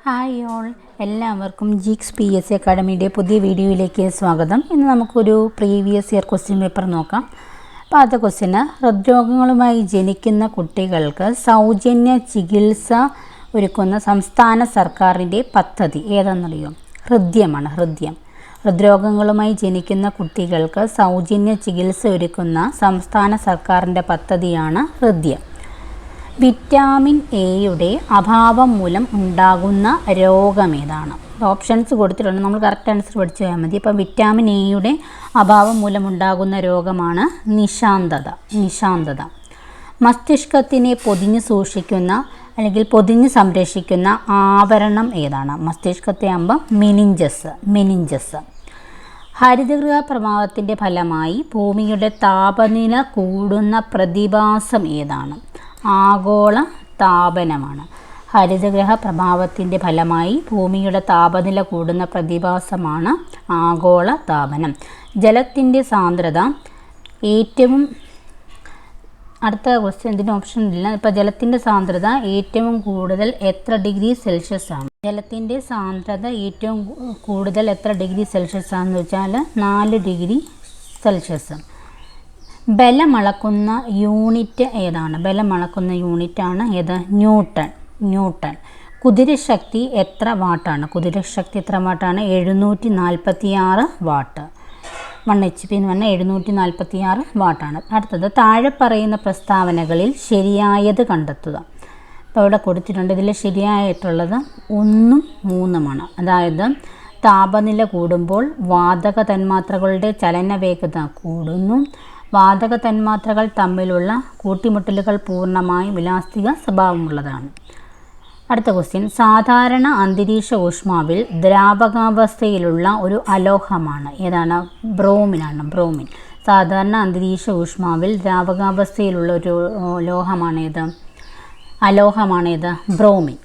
Hi all, എല്ലാവർക്കും ജിക്സ് PSC അക്കാഡമിയുടെ പുതിയ വീഡിയോയിലേക്ക് സ്വാഗതം. ഇന്ന് നമുക്കൊരു പ്രീവിയസ് ഇയർ ക്വസ്റ്റ്യൻ പേപ്പർ നോക്കാം. അപ്പോൾ ആദ്യത്തെ ക്വസ്റ്റ്യന്, ഹൃദ്രോഗങ്ങളുമായി ജനിക്കുന്ന കുട്ടികൾക്ക് സൗജന്യ ചികിത്സ ഒരുക്കുന്ന സംസ്ഥാന സർക്കാരിൻ്റെ പദ്ധതി ഏതാണെന്നറിയോ? ഹൃദ്യമാണ്. ഹൃദ്രോഗങ്ങളുമായി ജനിക്കുന്ന കുട്ടികൾക്ക് സൗജന്യ ചികിത്സ ഒരുക്കുന്ന സംസ്ഥാന സർക്കാരിൻ്റെ പദ്ധതിയാണ് ഹൃദ്യം. വിറ്റാമിൻ എയുടെ അഭാവം മൂലം ഉണ്ടാകുന്ന രോഗമേതാണ്? ഓപ്ഷൻസ് കൊടുത്തിട്ടുണ്ട്, നമ്മൾ കറക്റ്റ് ആൻസർ പഠിച്ചു പോയാൽ മതി. അപ്പം വിറ്റാമിൻ എയുടെ അഭാവം മൂലം ഉണ്ടാകുന്ന രോഗമാണ് നിശാന്തത. മസ്തിഷ്കത്തിനെ പൊതിഞ്ഞ് സൂക്ഷിക്കുന്ന അല്ലെങ്കിൽ പൊതിഞ്ഞ് സംരക്ഷിക്കുന്ന ആവരണം ഏതാണ്? മസ്തിഷ്കത്തെ ആകുമ്പോൾ മെനിഞ്ചസ്. ഹരിതഗൃഹ പ്രഭാവത്തിൻ്റെ ഫലമായി ഭൂമിയുടെ താപനില കൂടുന്ന പ്രതിഭാസം ഏതാണ്? ആഗോള താപനമാണ്. ഹരിതഗൃഹ പ്രഭാവത്തിൻ്റെ ഫലമായി ഭൂമിയുടെ താപനില കൂടുന്ന പ്രതിഭാസമാണ് ആഗോള താപനം. ജലത്തിൻ്റെ സാന്ദ്രത ഏറ്റവും, അടുത്ത ക്വസ്റ്റ്യൻ ഇതിന് ഓപ്ഷൻ ഇല്ല. ഇപ്പോൾ ജലത്തിൻ്റെ സാന്ദ്രത ഏറ്റവും കൂടുതൽ എത്ര ഡിഗ്രി സെൽഷ്യസ് ആണ്? ജലത്തിൻ്റെ സാന്ദ്രത ഏറ്റവും കൂടുതൽ എത്ര ഡിഗ്രി സെൽഷ്യസ് ആണെന്ന് വെച്ചാൽ 4 ഡിഗ്രി സെൽഷ്യസ്. ബലമളക്കുന്ന യൂണിറ്റ് ഏതാണ്? ബലമളക്കുന്ന യൂണിറ്റാണ് ഏത്? ന്യൂട്ടൺ. കുതിരശക്തി എത്ര വാട്ടാണ്? കുതിരശക്തി എത്ര വാട്ടാണ്? 746 വാട്ട്. 1 HP എന്ന് പറഞ്ഞാൽ 746 വാട്ടാണ്. അടുത്തത്, താഴെ പറയുന്ന പ്രസ്താവനകളിൽ ശരിയായത് കണ്ടെത്തുക. അപ്പോൾ ഇവിടെ കൊടുത്തിട്ടുണ്ട്, ഇതിൽ ശരിയായിട്ടുള്ളത് 1ഉം 3ഉമാണ്. അതായത് താപനില കൂടുമ്പോൾ വാതക തന്മാത്രകളുടെ ചലനവേഗത കൂടുന്നു. വാതക തന്മാത്രകൾ തമ്മിലുള്ള കൂട്ടിമുട്ടലുകൾ പൂർണ്ണമായും ഇലാസ്തിക സ്വഭാവമുള്ളതാണ്. അടുത്ത ക്വസ്റ്റ്യൻ, സാധാരണ അന്തരീക്ഷ ഊഷ്മാവിൽ ദ്രാവകാവസ്ഥയിലുള്ള ഒരു അലോഹമാണ് ഏതാണ്? ബ്രോമിൻ. സാധാരണ അന്തരീക്ഷ ഊഷ്മാവിൽ ദ്രാവകാവസ്ഥയിലുള്ള ഒരു അലോഹമാണേത്? ബ്രോമിൻ.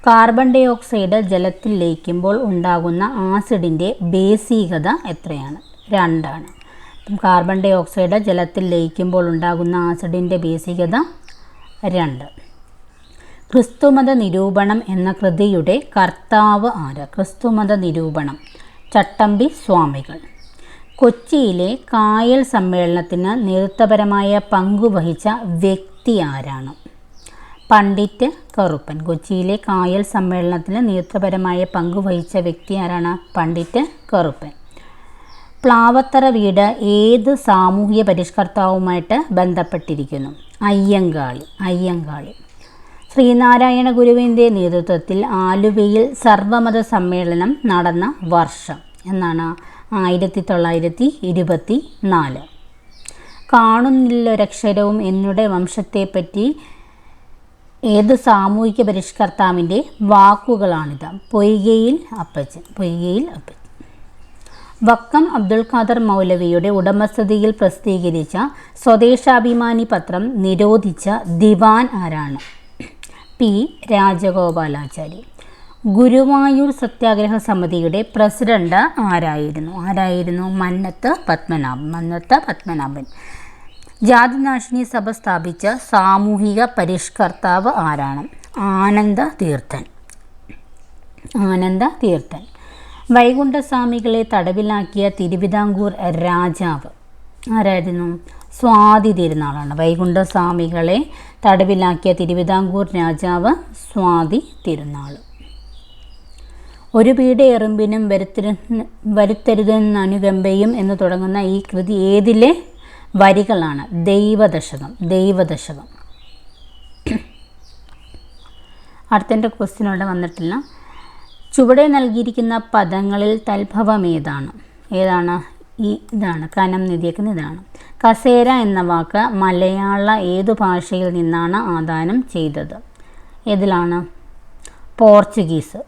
കാർബൺ ഡൈ ഓക്സൈഡ് ജലത്തിൽ ലയിക്കുമ്പോൾ ഉണ്ടാകുന്ന ആസിഡിൻ്റെ ബേസികത എത്രയാണ്? 2 ആണ്. കാർബൺ ഡൈ ഓക്സൈഡ് ജലത്തിൽ ലയിക്കുമ്പോൾ ഉണ്ടാകുന്ന ആസിഡിൻ്റെ ബേസികത 2. ക്രിസ്തുമത നിരൂപണം എന്ന കൃതിയുടെ കർത്താവ് ആര്? ക്രിസ്തുമത നിരൂപണം ചട്ടമ്പി സ്വാമികൾ. കൊച്ചിയിലെ കായൽ സമ്മേളനത്തിന് നേതൃത്വപരമായ പങ്കുവഹിച്ച വ്യക്തി ആരാണ്? പണ്ഡിറ്റ് കറുപ്പൻ. കൊച്ചിയിലെ കായൽ സമ്മേളനത്തിന് നേതൃത്വപരമായ പങ്കുവഹിച്ച വ്യക്തി ആരാണ്? പണ്ഡിറ്റ് കറുപ്പൻ. പ്ലാവത്തറ വീട് ഏത് സാമൂഹിക പരിഷ്കർത്താവുമായിട്ട് ബന്ധപ്പെട്ടിരിക്കുന്നു? അയ്യങ്കാളി. ശ്രീനാരായണ ഗുരുവിൻ്റെ നേതൃത്വത്തിൽ ആലുവയിൽ സർവമത സമ്മേളനം നടന്ന വർഷം എന്നാണ്? 1924. കാണുന്നില്ലൊരക്ഷരവും എന്നുടെ വംശത്തെപ്പറ്റി ഏത് സാമൂഹിക പരിഷ്കർത്താവിൻ്റെ വാക്കുകളാണിത്? പൊയ്കയിൽ അപ്പച്ചൻ. വക്കം അബ്ദുൽ ഖാദർ മൗലവിയുടെ ഉടമസ്ഥതയിൽ പ്രസിദ്ധീകരിച്ച സ്വദേശാഭിമാനി പത്രം നിരോധിച്ച ദിവാൻ ആരാണ്? പി. രാജഗോപാലാചാരി. ഗുരുവായൂർ സത്യാഗ്രഹ സമിതിയുടെ പ്രസിഡന്റ് ആരായിരുന്നു? മന്നത്ത് പത്മനാഭൻ. ജാതിനാശിനി സഭ സ്ഥാപിച്ച സാമൂഹിക പരിഷ്കർത്താവ് ആരാണ്? ആനന്ദ തീർത്ഥൻ. വൈകുണ്ഠസ്വാമികളെ തടവിലാക്കിയ തിരുവിതാംകൂർ രാജാവ് ആരായിരുന്നു? സ്വാതി തിരുനാളാണ്. വൈകുണ്ഠസ്വാമികളെ തടവിലാക്കിയ തിരുവിതാംകൂർ രാജാവ് സ്വാതി തിരുനാൾ. ഒരു പീഡ എറുമ്പിനും വരുത്തരുതെന്നനുകമ്പയും എന്ന് തുടങ്ങുന്ന ഈ കൃതി ഏതിലെ വരികളാണ്? ദൈവദശകം. അടുത്ത ക്വസ്റ്റ്യൻ ഇവിടെ വന്നിട്ടില്ല. ചുവടെ നൽകിയിരിക്കുന്ന പദങ്ങളിൽ തൽഭവം ഏതാണ്? ഇതാണ് കനം നിധിക്കുന്ന ഇതാണ്. കസേര എന്ന വാക്ക് മലയാള ഏതു ഭാഷയിൽ നിന്നാണ് ആദാനം ചെയ്തത്? ഏതിലാണ്? പോർച്ചുഗീസ്.